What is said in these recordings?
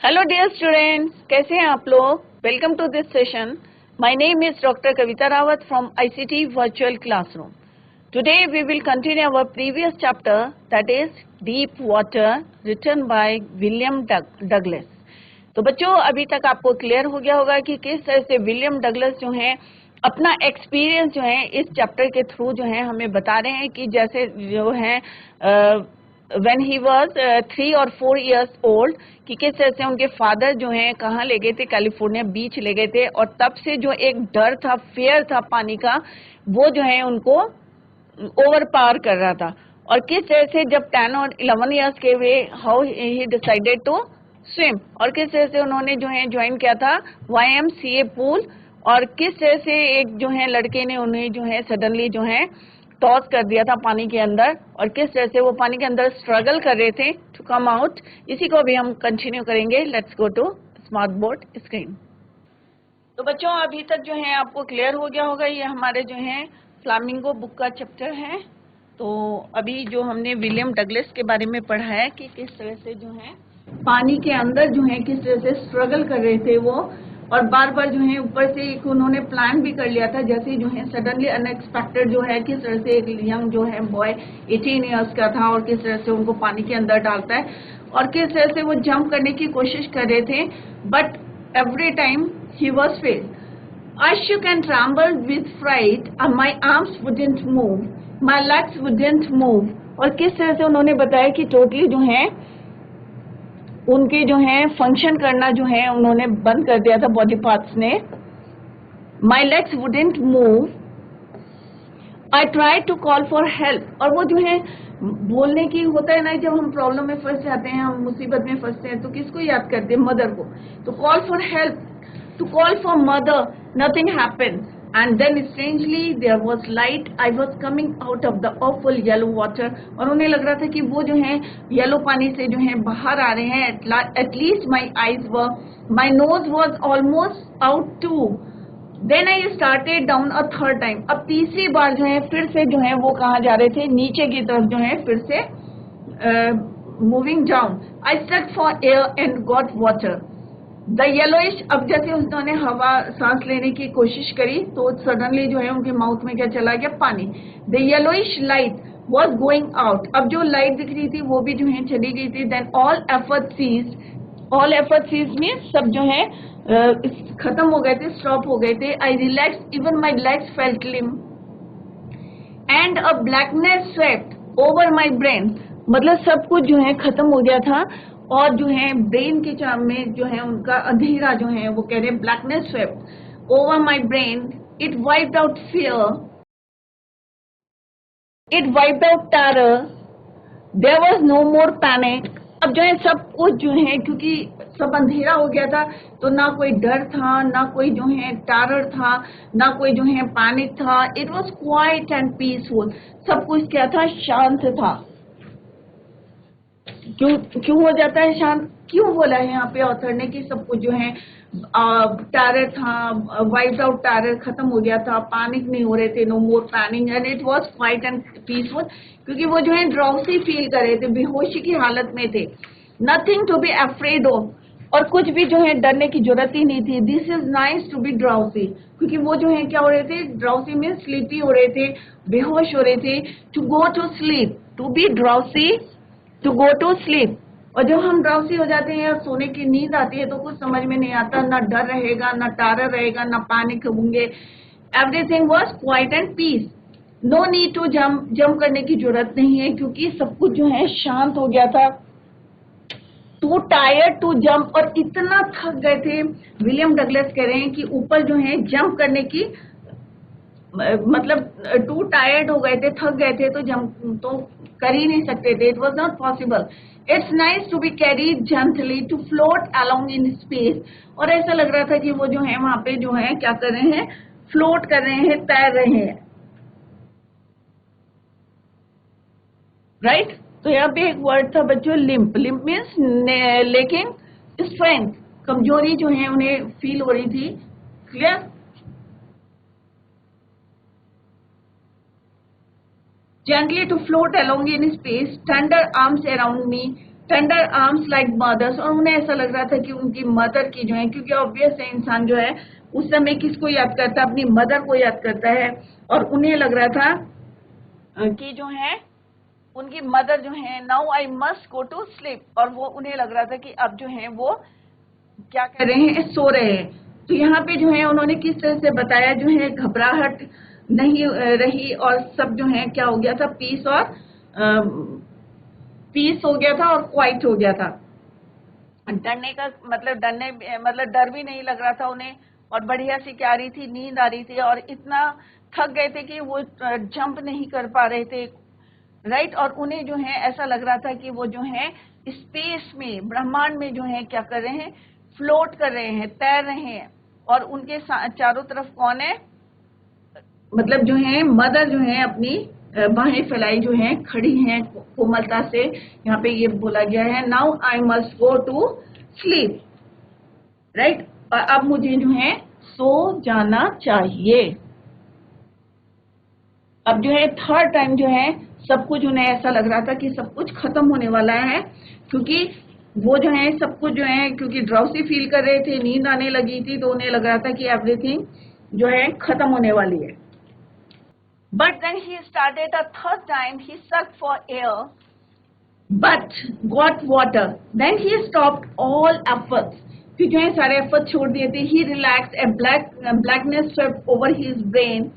Hello dear students, कैसे हैं आप लोग। Welcome to this session. My name is doctor Kavita Rawat from ICT virtual classroom. Today we will continue our previous chapter that is deep water written by William Douglas. तो बच्चों, अभी तक आपको clear हो गया होगा कि किस तरह से विलियम डगलस जो हैं अपना एक्सपीरियंस जो है इस चैप्टर के थ्रू जो है हमें बता रहे हैं कि जैसे जो है व्हेन ही वाज 3 और 4 इयर्स ओल्ड कि किस तरह से उनके फादर जो हैं कहाँ ले गए थे, कैलिफोर्निया बीच ले गए थे, और तब से जो एक डर था, फियर था पानी का, वो जो है उनको ओवर पावर कर रहा था। और किस तरह से जब 10 और 11 इयर्स के हुए, how he decided to swim, और किस तरह से उन्होंने जो है ज्वाइन किया था YMCA पूल, और किस तरह से एक जो है लड़के ने उन्हें जो है सडनली जो है टॉस कर दिया था पानी के अंदर, और किस तरह से वो पानी के अंदर स्ट्रगल कर रहे थे टू कम आउट। इसी को भी हम कंटिन्यू करेंगे। Let's go to smart board screen. तो बच्चों, अभी तक जो है आपको क्लियर हो गया होगा, ये हमारे जो है फ्लामिंगो बुक का चैप्टर है। तो अभी जो हमने विलियम डगलस के बारे में पढ़ा है कि किस तरह से जो है पानी के अंदर जो है किस तरह से स्ट्रगल कर रहे थे वो, और बार बार जो है ऊपर से एक उन्होंने प्लान भी कर लिया था, जैसे जो है सडनली अनएक्सपेक्टेड जो है किस तरह से एक यंग जो है बॉय 18 इयर्स का था और किस तरह से उनको पानी के अंदर डालता है, और किस तरह से वो जंप करने की कोशिश कर रहे थे, but every time he was failed. I shook and trembled with fright, and my arms wouldn't move, my legs wouldn't move. और किस तरह से उन्होंने बताया कि टोटली जो है उनके जो है फंक्शन करना जो है उन्होंने बंद कर दिया था बॉडी पार्ट्स ने। My legs wouldn't move. I tried to call for help. और वो जो है बोलने की होता है ना, जब हम प्रॉब्लम में फंस जाते हैं, हम मुसीबत में फंसते हैं, तो किसको याद करते हैं? मदर को। तो call for help, to call for mother, nothing happened, and then strangely there was light. I was coming out of the awful yellow water, और उन्हें लग रहा था कि वो जो है येलो पानी से जो है बाहर आ रहे हैं। At least my eyes were, my nose was almost out too. Then I started down a third time. अब तीसरी बार जो है फिर से जो है वो कहाँ जा रहे थे? नीचे की तरफ जो है फिर से moving down. I struck for air and got water. The yellowish, अब जैसे उन्होंने हवा सांस लेने की कोशिश करी तो सडनली जो है उनके माउथ में क्या चला गया? पानी। The yellowish light was going out. अब जो लाइट दिख रही थी वो भी जो है चली गई थी। Then all effort ceased, all effort ceased में सब जो है खत्म हो गए थे, स्टॉप हो गए थे। I relax, even my legs felt limp, and a blackness swept over my brain. मतलब सब कुछ जो है खत्म हो गया था, और जो है ब्रेन के चाम में जो है उनका अंधेरा जो है वो कह रहे blackness swept over my brain. It wiped out fear, it wiped out terror, there was no more panic. अब जो है सब कुछ जो है, क्योंकि सब अंधेरा हो गया था, तो ना कोई डर था, ना कोई जो है टेरर था, ना कोई जो है पैनिक था। It was quite and peaceful. सब कुछ क्या था? शांत था। क्यों क्यों हो जाता है शांत? क्यों बोला है यहाँ पे ऑथर ने कि सब कुछ जो है टेरर था, वाइप्ड आउट टेरर खत्म हो गया था, पैनिक नहीं हो रहे थे, no more panic, and it was quiet and peaceful, क्योंकि वो जो है ड्राउसी फील कर रहे थे, बेहोशी की हालत में थे। Nothing to be afraid of, और कुछ भी जो है डरने की जरूरत ही नहीं थी। This is nice to be drowsy, क्योंकि वो जो है क्या हो रहे थे? ड्राउसी में स्लीपी हो रहे थे, बेहोश हो रहे थे। To go to sleep, to be drowsy, to go to sleep. और जब हम ड्राउसी हो जाते हैं और सोने की नींद आती है तो कुछ समझ में नहीं आता, ना डर रहेगा, ना टेरर रहेगा, ना पैनिक होंगे। Everything was quiet and peace. No need to jump करने की जरूरत नहीं है, क्योंकि सब कुछ जो है शांत हो गया था। टू टायर्ड टू जंप, और इतना थक गए थे। विलियम डगलस कह रहे हैं कि ऊपर जो है जंप करने की मतलब टू टायर्ड हो गए थे, थक गए थे, तो जंप तो कर ही नहीं सकते थे। It was not possible. It's nice to be carried gently, to float along in space. और ऐसा लग रहा था कि वो जो है वहां पे जो है क्या कर रहे हैं? फ्लोट कर रहे हैं, तैर रहे हैं। राइट? तो यहाँ पे एक वर्ड था बच्चों, लिम्प। लिम्प मीन्स लेकिन स्ट्रेंथ, कमजोरी जो है उन्हें फील हो रही थी। Clear? Gently to float along in space, tender arms around me, tender arms like mother's, और उन्हें ऐसा लग रहा था कि उनकी मदर की जो है, क्योंकि ऑब्वियस है इंसान जो है उस समय किसको याद करता है, अपनी मदर को याद करता है, और उन्हें लग रहा था कि जो है उनकी मदर जो है now I must go to sleep, और वो उन्हें लग रहा था कि अब जो है वो क्या कर रहे हैं, सो रहे हैं। तो यहाँ पे जो है उन्होंने किस तरह से बताया, जो है घबराहट नहीं रही, और सब जो है क्या हो गया था, पीस हो गया था और क्वाइट हो गया था। डरने का मतलब डर भी नहीं लग रहा था उन्हें, और बढ़िया सी क्या आ रही थी, नींद आ रही थी, और इतना थक गए थे कि वो जंप नहीं कर पा रहे थे, राइट। और उन्हें जो है ऐसा लग रहा था कि वो जो है स्पेस में, ब्रह्मांड में जो है क्या कर रहे हैं, फ्लोट कर रहे हैं, तैर रहे हैं। और उनके चारों तरफ कौन है, मतलब जो है मदर जो है अपनी बाहें फैलाई जो है खड़ी हैं कोमलता से। यहाँ पे ये बोला गया है now I must go to sleep, right. और अब मुझे जो है सो जाना चाहिए। अब जो है थर्ड टाइम जो है सब कुछ उन्हें ऐसा लग रहा था कि सब कुछ खत्म होने वाला है, क्योंकि वो जो है सब कुछ जो है, क्योंकि ड्राउसी फील कर रहे थे, नींद आने लगी थी, तो उन्हें लग रहा था कि एवरीथिंग जो है खत्म होने वाली है। But then he started a third time, he sucked for air, but got water. Then he stopped all efforts. फिर जो है सारे एफर्ट छोड़ दिए थे. He relaxed, a blackness swept over his brain.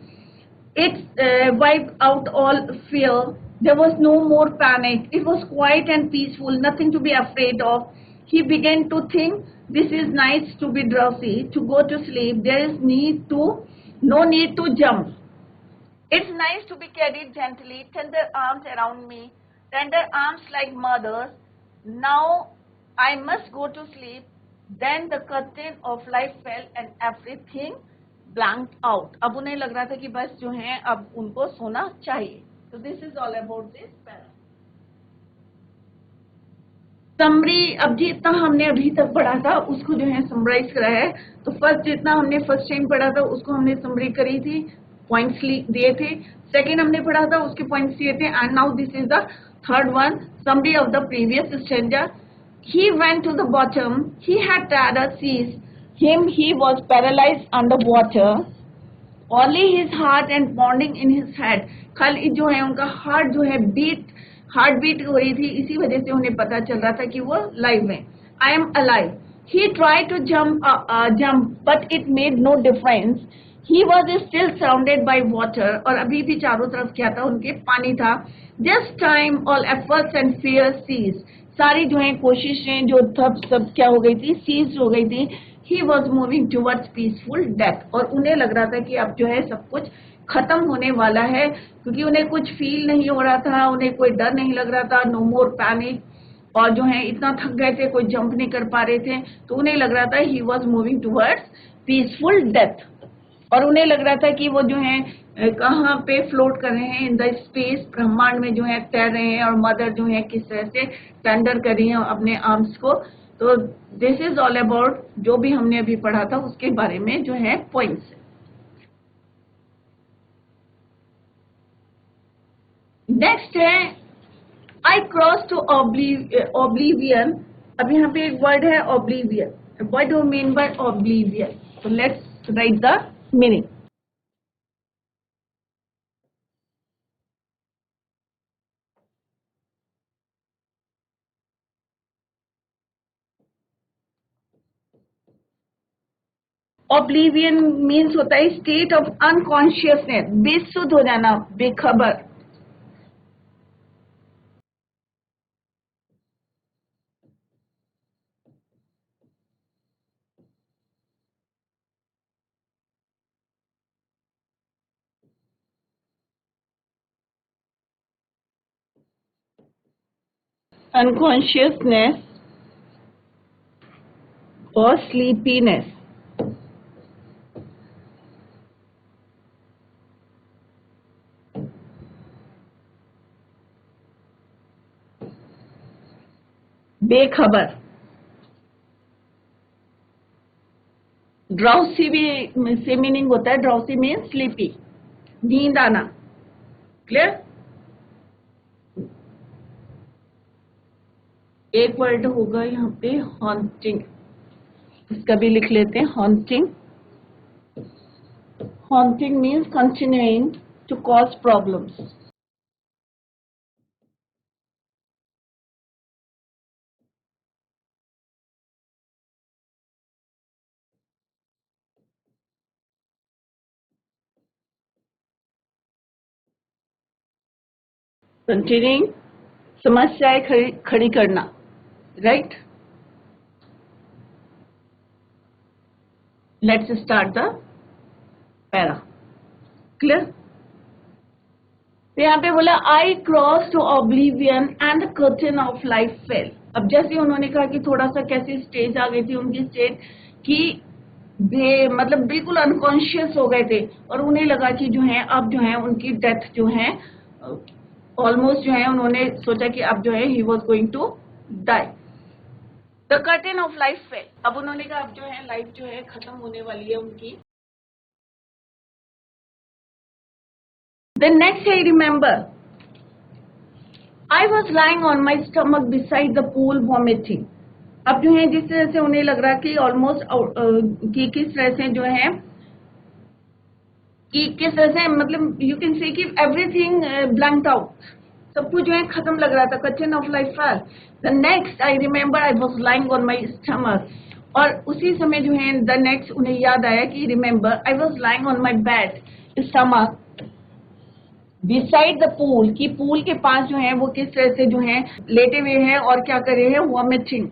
It wiped out all fear. There was no more panic. It was quiet and peaceful, nothing to be afraid of. He began to think, this is nice to be drowsy, to go to sleep. There is no need to jump. It's nice to be carried gently, tender arms around me, tender arms like mother's. Now I must go to sleep. Then the curtain of life fell and everything blanked out. अब उन्हें लग रहा था कि बस जो है अब उनको सोना चाहिए. So this is all about this para. Summary, अब जितना हमने अभी तक पढ़ा था उसको जो है समराइज करा है. तो फर्स्ट जितना हमने फर्स्ट टाइम पढ़ा था उसको हमने समरी करी थी, पॉइंट्स दिए थे. सेकेंड हमने पढ़ा था उसके पॉइंट्स दिए थे. And now this is the third one, summary of the previous stanza. He went to the bottom. He had terror seized him. He was paralyzed under water. Only his heart and pounding in his head. खाली जो है उनका heart जो है heart beat हो रही थी, इसी वजह से उन्हें पता चल रहा था कि वो लाइव है. I am alive. He tried to jump, but it made no difference. He was still surrounded by water. और अभी भी चारों तरफ क्या था, उनके पानी था. Just time, all efforts and fears ceased. सारी जो है कोशिशें जो सब क्या हो गई थी, सीज हो गई थी. He was moving towards peaceful death. और उन्हें लग रहा था कि अब जो है सब कुछ खत्म होने वाला है, क्योंकि उन्हें कुछ फील नहीं हो रहा था, उन्हें कोई डर नहीं लग रहा था. No more panic. और जो है इतना थक गए थे, कोई जंप नहीं कर पा रहे थे, तो उन्हें लग रहा था he was moving towards peaceful death. और उन्हें लग रहा था कि वो जो है कहाँ पे फ्लोट कर रहे हैं, इन द स्पेस, ब्रह्मांड में जो है तैर रहे हैं, और मदर जो है किस तरह से टेंडर कर रही है अपने आर्म्स को. तो दिस इज ऑल अबाउट जो भी हमने अभी पढ़ा था उसके बारे में जो है पॉइंट्स. नेक्स्ट है आई क्रॉस टू ओब्लिवियन. अब यहाँ पे एक वर्ड है oblivion. What do mean by oblivion? So let's write the meaning. Oblivion means होता है state of unconsciousness, बेसुध हो जाना, बेखबर. Unconsciousness or sleepiness. बेखबर. ड्राउसी भी से मीनिंग होता है. ड्राउसी मीन स्लीपी, नींद आना. क्लियर? एक वर्ड होगा यहाँ पे हॉन्टिंग, इसका भी लिख लेते हैं haunting. Haunting means continuing to cause problems. Continuing, समस्याएं खड़ी करना, right. Let's start the para. Clear? तो यहाँ पे बोला I cross to oblivion and the curtain of life fell. अब जैसे उन्होंने कहा कि थोड़ा सा कैसी स्टेज आ गई थी उनकी स्टेज कि मतलब बिल्कुल अनकॉन्शियस हो गए थे और उन्हें लगा कि जो है अब जो है उनकी डेथ जो है ऑलमोस्ट जो है उन्होंने सोचा कि अब जो है he was going to die. The curtain of life fell. अब उन्होंने कहा अब जो है लाइफ जो है खत्म होने वाली है उनकी। Then next I remember, I was lying on my stomach beside the pool vomiting. अब जो है जिस तरह से उन्हें लग रहा कि ऑलमोस्ट कि किस तरह से जो है कि किस तरह से मतलब यू कैन से कि एवरीथिंग ब्लैंक्ड आउट, सब कुछ जो है खत्म लग रहा था। Curtain of life fail. The next I remember I was lying on my stomach. और उसी समय जो है द नेक्स्ट उन्हें याद आया कि remember I was lying on my bed stomach beside the pool, की पूल के पास जो है वो किस तरह से जो है लेटे हुए हैं और क्या कर रहे हैं, vomiting.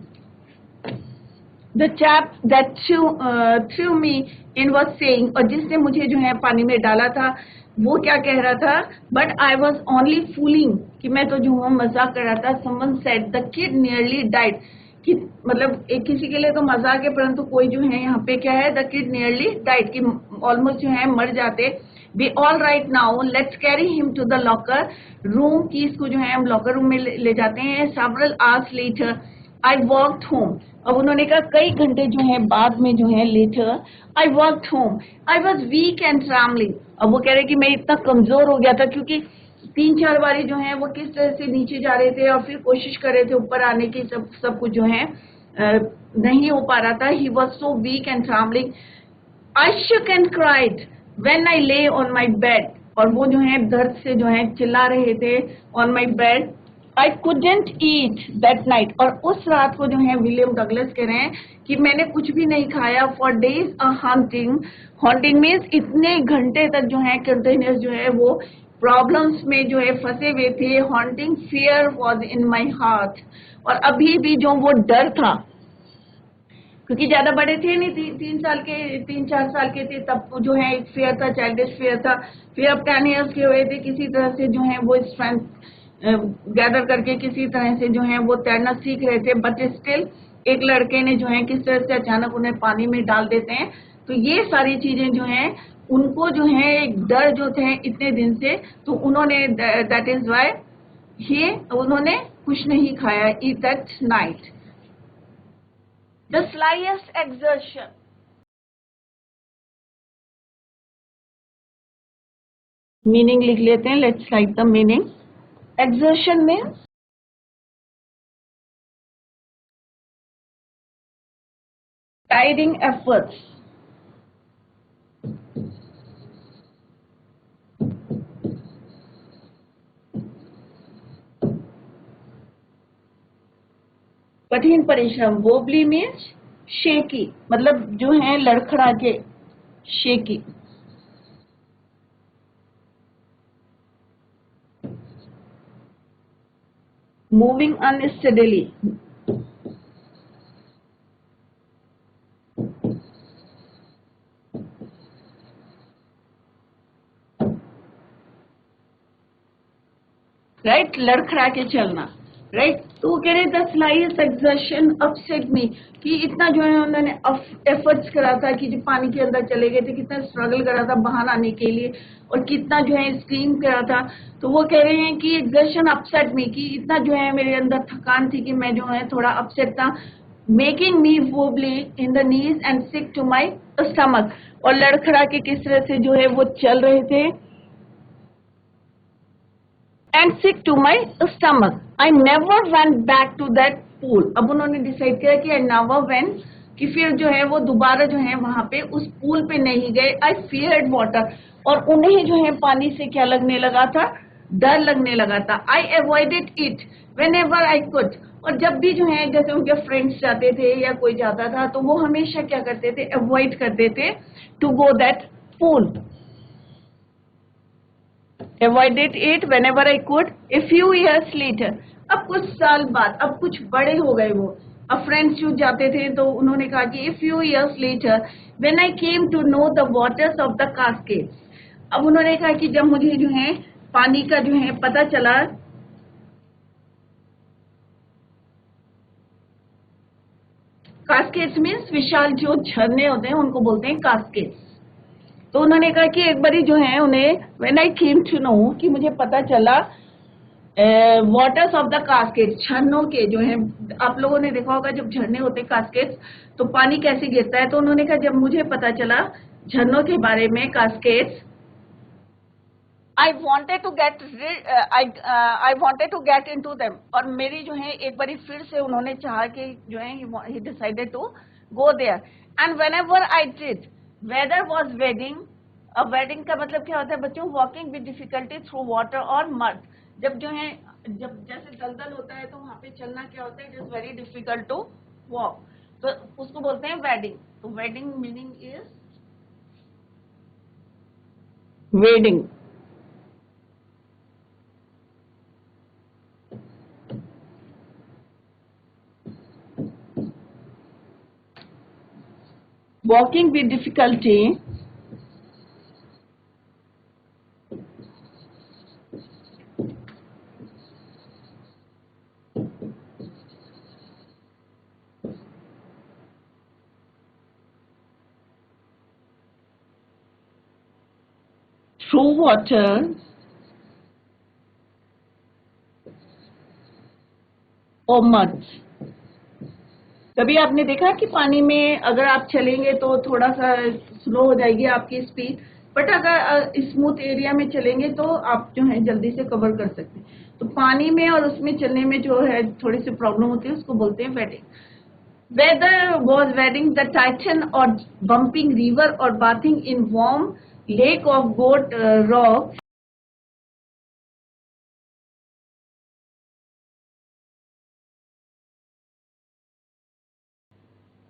The chap that through me in was saying, और जिसने मुझे जो है पानी में डाला था वो क्या कह रहा था, but I was only fooling, कि मैं तो जो हूँ मजाक कर रहा था। Someone said the kid nearly died, कि मतलब एक किसी के लिए तो मजाक है परंतु कोई जो है यहाँ पे क्या है, द किड नियरली डाइड, कि ऑलमोस्ट जो है मर जाते। Be all right now, let's carry him to the locker room, की इसको जो है हम लॉकर रूम में ले जाते हैं। Several hours later, I walked home. अब उन्होंने कहा कई घंटे जो है बाद में जो है later, I walked home. I was weak and trembling. अब वो कह रहे कि मैं इतना कमजोर हो गया था क्योंकि 3-4 बारी जो है वो किस तरह से नीचे जा रहे थे और फिर कोशिश कर रहे थे ऊपर आने की, सब कुछ जो है नहीं हो पा रहा था। He was so weak and trembling. I shook and cried when I lay on my bed. और वो जो है दर्द से जो है चिल्ला रहे थे on my bed. I couldn't eat that night. और उस रात को जो है विलियम डगलस कह रहे हैं कि मैंने कुछ भी नहीं खाया for days a haunting. Haunting means इतने घंटे तक जो है कंटिन्यूस जो है वो प्रॉब्लम्स में जो है फंसे हुए थे। Haunting fear was in my heart. और अभी भी जो वो डर था, क्योंकि ज्यादा बड़े थे नहीं, 3-4 साल के थे तब जो है एक फेयर था, चाइल्डिश फेयर था। फिर अब 10 इयर्स के हुए थे, किसी तरह से जो है वो स्ट्रेंथ गैदर करके किसी तरह से जो है वो तैरना सीख रहे थे। बट स्टिल एक लड़के ने जो है किस तरह से अचानक उन्हें पानी में डाल देते हैं। तो ये सारी चीजें जो है उनको जो है एक डर जो थे इतने दिन से, तो उन्होंने दैट इज वाई ही उन्होंने कुछ नहीं खाया eat that night. The slightest exertion. Meaning लिख लेते हैं, let's write the meaning. Exertion में टायरिंग एफर्ट्स, कठिन परिश्रम। वोबली मीन्स शेकी, मतलब जो है लड़खड़ा के, शेकी। मूविंग अनस्टेडीली, राइट, लड़खड़ा के चलना, राइट। तो वो कह रहे द स्लाइस्ट एक्सर्शन अपसेट मी, कि इतना जो है उन्होंने एफर्ट्स करा था कि जो पानी के अंदर चले गए थे, कितना स्ट्रगल करा था बाहर आने के लिए और कितना जो है स्क्रीम करा था। तो वो कह रहे हैं कि एक्सर्शन अपसेट मी, कि इतना जो है मेरे अंदर थकान थी कि मैं जो है थोड़ा अपसेट था। Making me wobbly in the knees and sick to my stomach, और लड़खड़ा के किस तरह से जो है वो चल रहे थे। And sick to my stomach. I never went back to that pool. अब उन्होंने डिसाइड किया कि I never went, कि फिर जो है वो दोबारा जो है वहां पे उस पूल पे नहीं गए. I feared water, और उन्हें जो है पानी से क्या लगने लगा था, डर लगने लगा था. I avoided it whenever I could, और जब भी जो है जैसे उनके फ्रेंड्स जाते थे या कोई जाता था तो वो हमेशा क्या करते थे, अवॉइड करते थे to go that pool. Avoided it whenever I could. A few years later, अब कुछ साल बाद, अब कुछ बड़े हो गए वो, अब फ्रेंड्स जो जाते थे तो उन्होंने कहा कि a few years later when I came to know the waters of the cascades, अब उन्होंने कहा कि जब मुझे जो है पानी का जो है पता चला, कास्केड्स मीन्स विशाल जो झरने होते हैं उनको बोलते हैं कास्केड्स. तो उन्होंने कहा कि एक बारी जो है उन्हें when I came to know, कि मुझे पता चला वाटर्स ऑफ द कास्केड्स, झरनों के जो है, आप लोगों ने देखा होगा जब झरने होते हैं कास्केड्स तो पानी कैसे गिरता है. तो उन्होंने कहा जब मुझे पता चला झरनों के बारे में, कास्केड्स, I wanted to get I wanted to get into them, और मेरी जो है एक बारी फिर से उन्होंने चाहा कि जो है he decided to go there, and whenever I did, weather was wedding. अब wedding का मतलब क्या होता है बच्चों, walking with difficulty through water or mud. जब जो है, जब जैसे दलदल होता है तो वहाँ पे चलना क्या होता है, it is very difficult to walk, तो उसको बोलते हैं wedding. तो wedding meaning is wading. Walking with difficulty through water or mud. कभी आपने देखा कि पानी में अगर आप चलेंगे तो थोड़ा सा स्लो हो जाएगी आपकी स्पीड, बट अगर स्मूथ एरिया में चलेंगे तो आप जो है जल्दी से कवर कर सकते हैं. तो पानी में और उसमें चलने में जो है थोड़ी सी प्रॉब्लम होती है, उसको बोलते हैं wedding. Whether was wading the Titan or bumping river or bathing in warm lake of goat rock,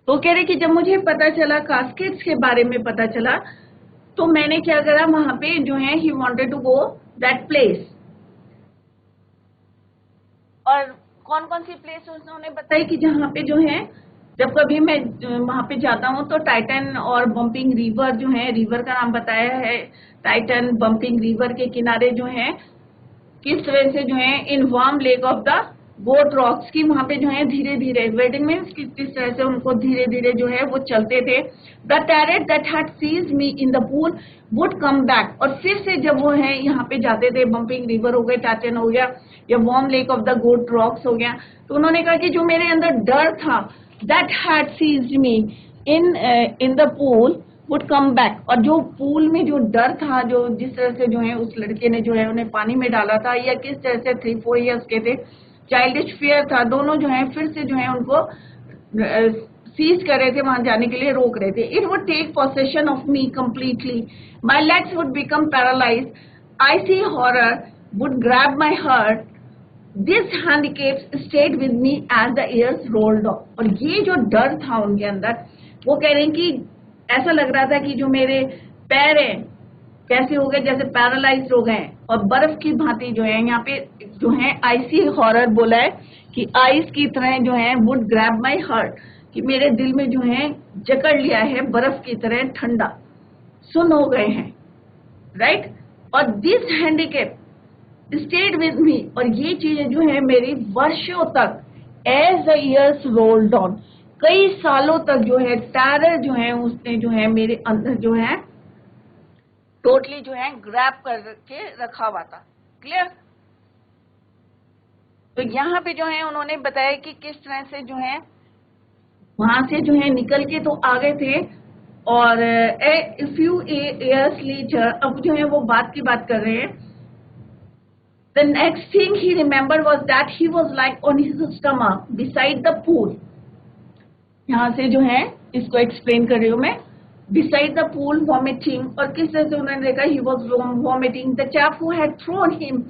तो कह रहे कि जब मुझे पता चला कास्केड्स के बारे में पता चला तो मैंने क्या करा, वहां पे जो है he wanted to go that place. और कौन कौन सी प्लेस उन्होंने बताई कि जहाँ पे जो है जब कभी मैं वहां पे जाता हूँ तो टाइटन और बम्पिंग रिवर जो है, रिवर का नाम बताया है, टाइटन बम्पिंग रिवर के किनारे जो है किस तरह से जो है in Warm Lake of the Goat Rocks की, वहां पे जो है धीरे धीरे, वेडिंग मीन्स किस तरह से उनको धीरे धीरे जो है वो चलते थे. The terror that had seized me in the pool would come back, और फिर से जब वो है यहाँ पे जाते थे, बम्पिंग रिवर हो गए, टाइटन हो गया या Warm Lake of the Goat Rocks हो गया, तो उन्होंने कहा कि जो मेरे अंदर डर था, that had seized me in the pool would come back, और जो पूल में जो डर था, जो जिस तरह से जो है उस लड़के ने जो है उन्हें पानी में डाला था, या किस तरह से 3-4 years के थे, चाइल्डिश फियर था, दोनों जो है फिर से जो है उनको सीज कर रहे थे, वहां जाने के लिए रोक रहे थे. It would take possession of me completely, my legs would become paralyse, icy horror would grab my heart, this handicap stayed with me as the years rolled off. और ये जो डर था उनके अंदर, वो कह रहे हैं कि ऐसा लग रहा था कि जो मेरे पैर हैं कैसे हो गए, जैसे पैरालाइज हो गए, और बर्फ की भांति जो है, यहाँ पे जो है आइसी हॉरर बोला है कि आइस की तरह जो है वुड ग्रैब माई हार्ट, कि मेरे दिल में जो है जकड़ लिया है, बर्फ की तरह ठंडा सुन हो गए हैं, राइट. और this handicap stayed with me, और ये चीजें जो है मेरी वर्षों तक, as the years rolled on, कई सालों तक जो है टेरर जो है उसने जो है मेरे अंदर जो है टोटली जो है ग्रैब करके रखा हुआ था. क्लियर. तो यहाँ पे जो है उन्होंने बताया कि किस तरह से जो है वहां से जो है निकल के तो आ गए थे, और फ्यू इयर्स लेटर, अब जो है वो बात की बात कर रहे हैं The next thing he remembered was that he was like on his stomach beside the pool. यहाँ से जो है इसको एक्सप्लेन कर रही हूँ मैं. Beside the pool, vomiting. और किस तरह से उन्होंने देखा he was vomiting. The chap who had thrown him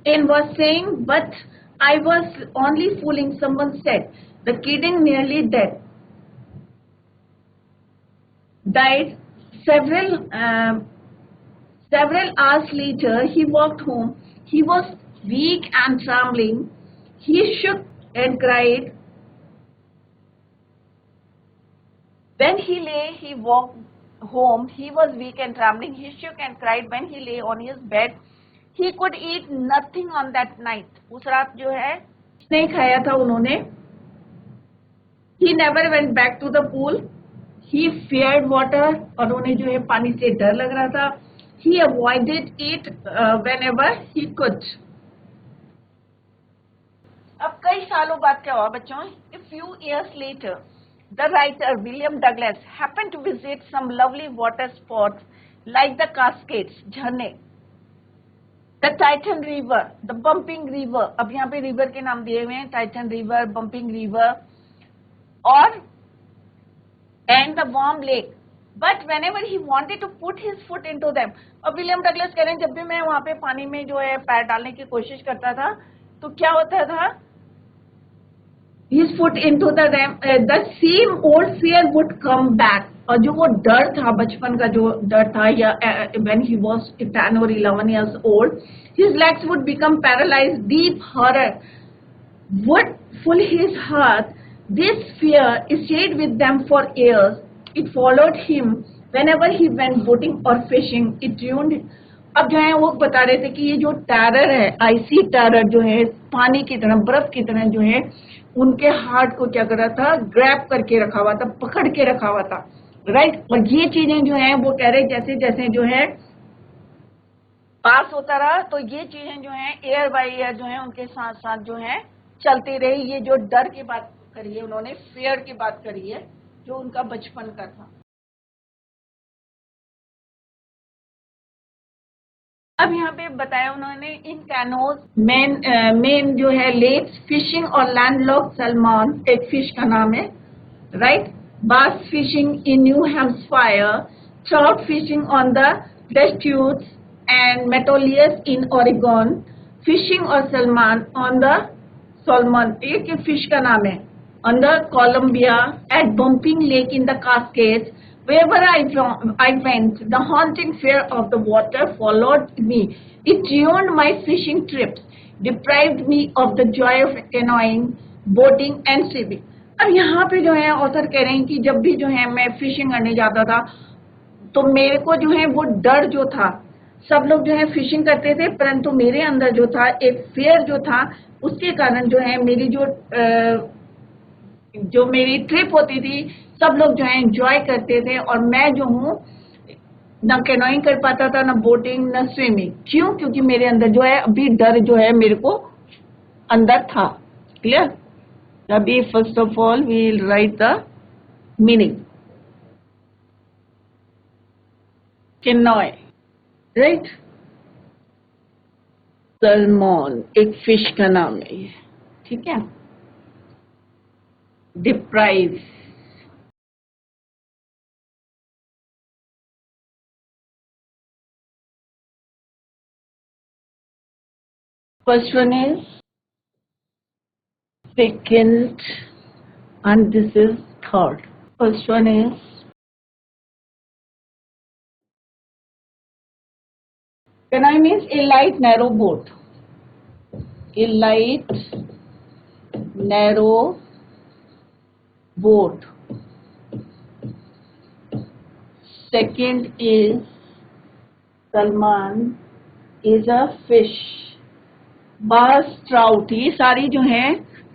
in was saying, but I was only fooling. Someone said the kid nearly dead. Died several hours later. He walked home. He was weak and trembling. He shook and cried. When he lay, he walked home. He was weak and trembling. He shook and cried. When he lay on his bed, he could eat nothing on that night. उस रात जो है नहीं खाया था उन्होंने. He never went back to the pool. He feared water. और उन्हें जो है पानी से डर लग रहा था. He avoided it whenever he could. अब कई सालों बाद क्या हुआ बच्चों? A few years later, the writer William Douglas happened to visit some lovely water spots like the Cascades, झरने, the Titan River, the Bumping River. अब यहाँ पे river के नाम दिए हुए हैं, Titan River, Bumping River, और and the warm lake. But whenever he wanted to put his foot into them, और विलियम डगलस कह रहे हैं जब भी मैं वहाँ पे पानी में जो है पैर डालने की कोशिश करता था तो क्या होता था? His foot into the same old fear would come back. और जो वो डर था बचपन का जो डर था या when he was 10 or 11 years old, his legs would become paralyzed. Deep horror would fill his heart. This fear stayed with them for years. It followed him whenever he went boating or fishing. It ruined. अब जो है वो बता रहे थे कि ये जो टेरर है, आइसी टेरर जो है पानी की तरह बर्फ की तरह जो है उनके हार्ट को क्या कर रहा था? ग्रैब करके रखा हुआ था, पकड़ के रखा हुआ था, राइट. और ये चीजें जो है वो कह रहे जैसे जैसे जो है पास होता रहा तो ये चीजें जो है एयर बाय एयर जो है उनके साथ साथ जो है चलती रही. ये जो डर की बात करी है उन्होंने, फेयर की बात करी है जो उनका बचपन का था. अब यहाँ पे बताया उन्होंने इन कैनोज मेन जो है लेक्स फिशिंग और लैंडलॉक्ड सैल्मन एक फिश का नाम है, right. Bass fishing in New Hampshire, trout fishing on the Deschutes and Metolius in Oregon, fishing और सैल्मन ऑन द सोलमन एक फिश का नाम है, on the Columbia, at Bumping Lake in the Cascades. Wherever I went, the haunting fear of the water followed me. It ruined my fishing trips, deprived me of the joy of canoeing, boating and swimming. अब यहाँ पे जो है author कह रहे हैं कि जब भी जो है मैं फिशिंग करने जाता था तो मेरे को जो है वो डर जो था, सब लोग जो है फिशिंग करते थे परंतु मेरे अंदर जो था एक फियर जो था उसके कारण जो है मेरी जो मेरी ट्रिप होती थी सब लोग जो है एंजॉय करते थे और मैं जो हूँ न कैनोइंग कर पाता था, न बोटिंग, न स्विमिंग. क्यों? क्योंकि मेरे अंदर जो है अभी डर जो है मेरे को अंदर था. क्लियर? अभी first of all we will write the meaning. Canoe, right. Salmon एक फिश का नाम है ये, ठीक है. Deprive, first one is, second, and this is third. First one is canoe means a light narrow boat. A light narrow boat. Second is salmon is a fish. बास, trout, ये सारी जो है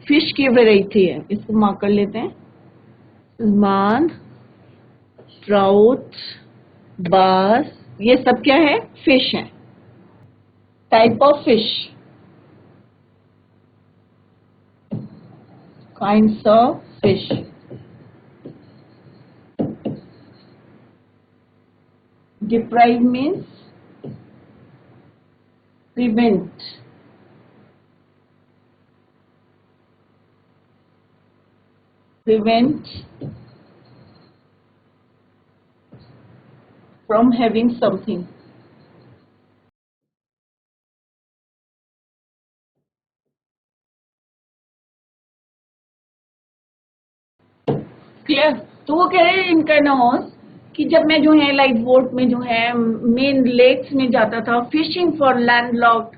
फिश की वेराइटी है. इसको mark कर लेते हैं. सैल्मन, ट्राउट, बास, ये सब क्या है? फिश है. Type of fish, kinds of fish. Deprive means prevent, prevent from having something. Clear? तो वो कह रहे हैं इन कैनोस कि जब मैं जो है लाइफ बोट में जो है मेन लेक्स में जाता था फिशिंग फॉर लैंडलॉक्ड,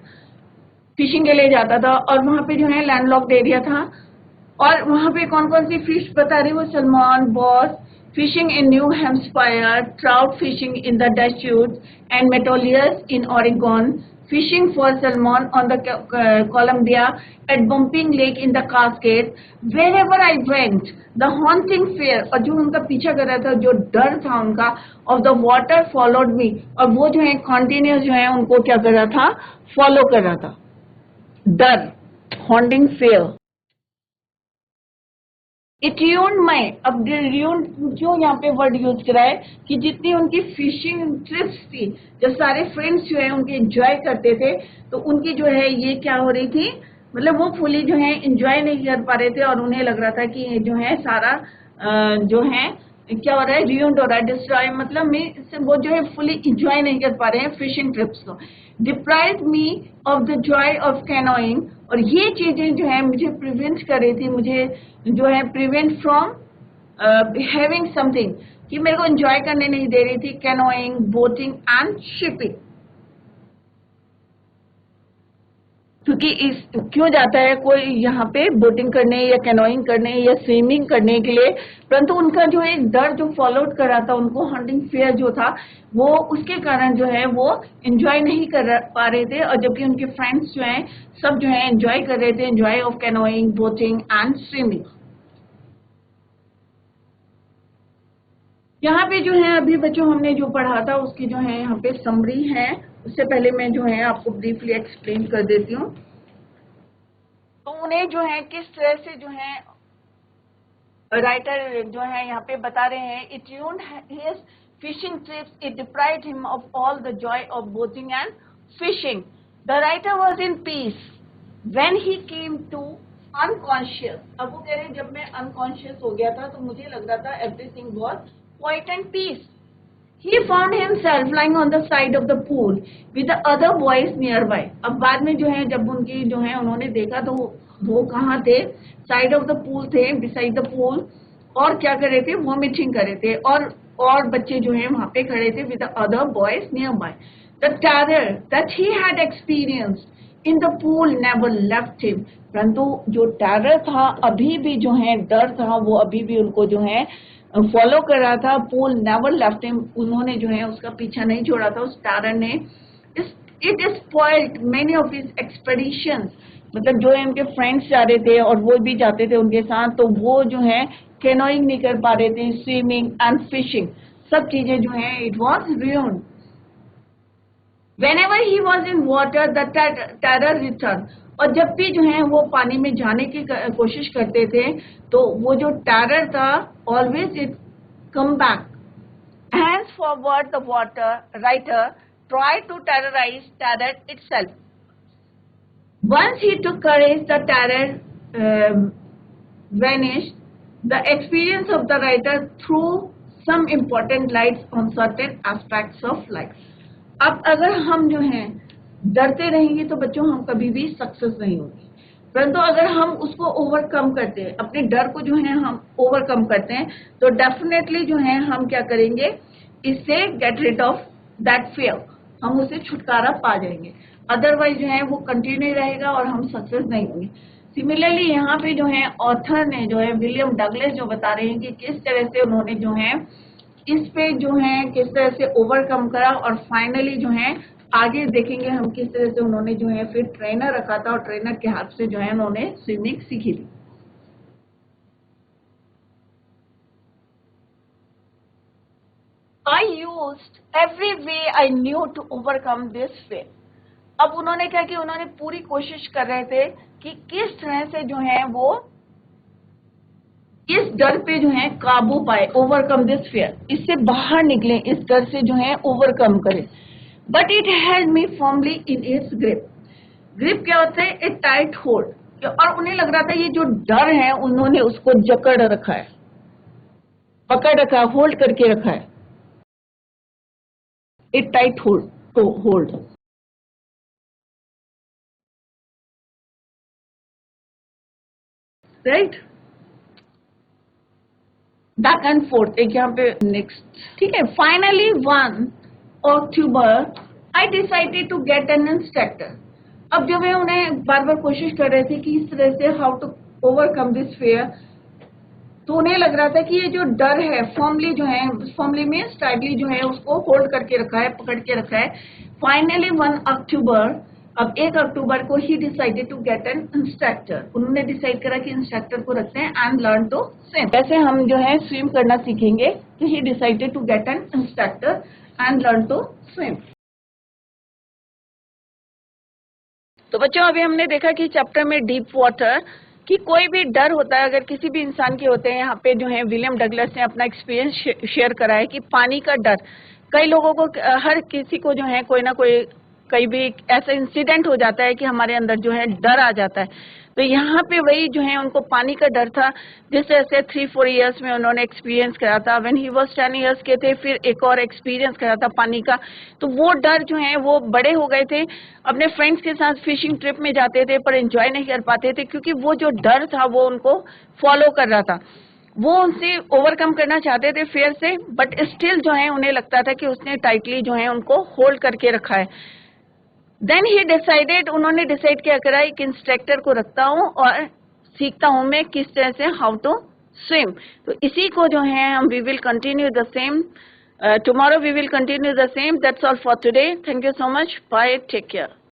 फिशिंग के लिए जाता था और वहां पे जो है लैंडलॉक्ड एरिया था और वहां पे कौन कौन सी फिश बता रही वो salmon, bass, fishing in New Hampshire, trout fishing in the Deschutes and Metolius in Oregon, fishing for salmon on the Columbia, at Bumping Lake in the Cascades. Wherever I went, the haunting fear और जो उनका पीछा कर रहा था, जो डर था उनका of the water followed me, और वो जो है continuous जो है उनको क्या कर रहा था, follow कर रहा था. डर, haunting fear. It ruined my, अब ruined क्यों यहाँ पे वर्ड यूज करा है कि जितनी उनकी फिशिंग ट्रिप्स थी, जब सारे फ्रेंड्स जो है उनके एंजॉय करते थे तो उनकी जो है ये क्या हो रही थी, मतलब वो फुली जो है एंजॉय नहीं कर पा रहे थे और उन्हें लग रहा था कि ये जो है सारा जो है क्या हो रहा है, ruined हो रहा है, डिस्ट्रॉय, मतलब वो जो है फुली एंजॉय नहीं कर पा रहे हैं फिशिंग ट्रिप्स को. Deprived me of the Joy of canoeing, और ये चीजें जो है मुझे प्रिवेंट कर रही थी, मुझे जो है प्रिवेंट फ्रॉम हैविंग समथिंग, कि मेरे को एंजॉय करने नहीं दे रही थी कैनोइंग, बोटिंग एंड शिपिंग. क्योंकि इस क्यों जाता है कोई यहाँ पे बोटिंग करने या कैनोइंग करने या स्विमिंग करने के लिए, परंतु उनका जो एक डर जो फॉलोड कर रहा था उनको, हंटिंग फेयर जो था वो, उसके कारण जो है वो एंजॉय नहीं कर पा रहे थे, और जबकि उनके फ्रेंड्स जो हैं सब जो है एंजॉय कर रहे थे, enjoy of canoeing, boating and swimming. यहाँ पे जो है अभी बच्चों हमने जो पढ़ा था उसकी जो है यहाँ पे समरी है. उससे पहले मैं जो है आपको ब्रीफली एक्सप्लेन कर देती हूँ. तो उन्हें जो है किस तरह से जो है राइटर जो है यहाँ पे बता रहे हैं, it ruined his fishing trips, it deprived him of all the joy of boating and fishing. The writer was in peace when he came to unconscious. अब वो कह रहे हैं जब मैं unconscious हो गया था तो मुझे लग रहा था everything was quiet and peace. He found himself lying on the side of the pool with the other boys nearby. अब बाद में जो है जब उनकी जो है उन्होंने देखा तो वो कहाँ थे, साइड ऑफ द पूल थे, बिसाइड द पूल, और क्या कर रहे थे, वॉमिटिंग कर रहे थे, और बच्चे जो है वहां पे खड़े थे with the other boys near by. The terror that he had experienced in the pool never left him. परंतु जो टेरर था, अभी भी जो है डर था, वो अभी भी उनको जो है फॉलो कर रहा था. पूल नेवर लेफ्ट हिम, उन्होंने जो है उसका पीछा नहीं छोड़ा था उस टेरर ने. It spoiled many of his expeditions, मतलब जो है उनके फ्रेंड्स जा रहे थे और वो भी जाते थे उनके साथ, तो वो जो है कैनोइंग नहीं कर पा रहे थे, स्विमिंग एंड फिशिंग, सब चीजें जो है it was ruined. Whenever he was in water, the terror returned. और जब भी जो है वो पानी में जाने की कोशिश करते थे तो वो जो टेरर था, always it come back. Henceforward the writer tried to terrorize terror itself. Once he took courage, the terror vanished. The experience of the writer threw some important lights on certain aspects of life. अब अगर हम जो हैं डरते रहेंगे तो बच्चों हम कभी भी सक्सेस नहीं होंगे, परंतु अगर हम उसको ओवरकम करते हैं, अपने डर को जो है हम ओवरकम करते हैं, तो डेफिनेटली जो है हम क्या करेंगे, इससे get rid of that fear, हम उससे छुटकारा पा जाएंगे. अदरवाइज जो है वो कंटिन्यू रहेगा और हम सक्सेस नहीं होंगे. सिमिलरली यहाँ पे जो है ऑथर ने जो है विलियम डगलस जो बता रहे हैं कि किस तरह से उन्होंने जो है इस पे जो है किस तरह से ओवरकम करा, और फाइनली जो है आगे देखेंगे हम किस तरह से उन्होंने जो है फिर ट्रेनर रखा था और ट्रेनर के हाथ से जो है उन्होंने स्विमिंग सीखी थी. I used every way I knew to overcome this fear. अब उन्होंने क्या कि उन्होंने पूरी कोशिश कर रहे थे कि किस तरह से जो है वो इस डर पे जो है काबू पाए, ओवरकम दिस फियर, इससे बाहर निकले, इस डर से जो है ओवरकम करे. But it held me firmly in its grip. Grip क्या होता है, ए टाइट होल्ड, और उन्हें लग रहा था ये जो डर है उन्होंने उसको जकड़ रखा है, पकड़ रखा है, होल्ड करके रखा है। It tight hold right, back and forth. एक यहाँ पे नेक्स्ट, ठीक है। Finally 1 October I decided to get an instructor. अब जो मैं उन्हें बार बार कोशिश कर रहे थे कि इस तरह से how to overcome this fear, तो उन्हें लग रहा था कि ये जो डर है फॉर्मली जो है, फॉर्मली में टाइटली जो है उसको होल्ड करके रखा है, पकड़ के रखा है। फाइनली 1 अक्टूबर, अब 1 अक्टूबर को he decided to get an instructor. उन्होंने डिसाइड करा कि इंस्ट्रक्टर को रखते हैं एंड लर्न टू स्विम। जैसे हम जो है स्विम करना सीखेंगे, तो he decided to get an instructor and learn to swim. तो बच्चों अभी हमने देखा कि चैप्टर में डीप वाटर कि कोई भी डर होता है, अगर किसी भी इंसान के होते हैं। यहाँ पे जो है विलियम डगलस ने अपना एक्सपीरियंस शेयर करा है कि पानी का डर कई लोगों को, हर किसी को जो है कोई ना कोई कहीं भी ऐसा इंसिडेंट हो जाता है कि हमारे अंदर जो है डर आ जाता है। तो यहाँ पे वही जो है उनको पानी का डर था, जिस तरह से 3-4 इयर्स में उन्होंने एक्सपीरियंस करा था। व्हेन ही वाज 10 इयर्स के थे, फिर एक और एक्सपीरियंस करा था पानी का। तो वो डर जो है वो बड़े हो गए थे, अपने फ्रेंड्स के साथ फिशिंग ट्रिप में जाते थे पर एंजॉय नहीं कर पाते थे, क्योंकि वो जो डर था वो उनको फॉलो कर रहा था। वो उनसे ओवरकम करना चाहते थे फेयर से, बट स्टिल जो है उन्हें लगता था कि उसने टाइटली जो है उनको होल्ड करके रखा है। देन ही डिसाइडेड, उन्होंने डिसाइड क्या करा, एक इंस्ट्रक्टर को रखता हूँ और सीखता हूँ मैं किस तरह से हाउ टू स्विम। तो इसी को जो है हम we will continue the same tomorrow, we will continue the same. That's all for today. Thank you so much, bye, take care.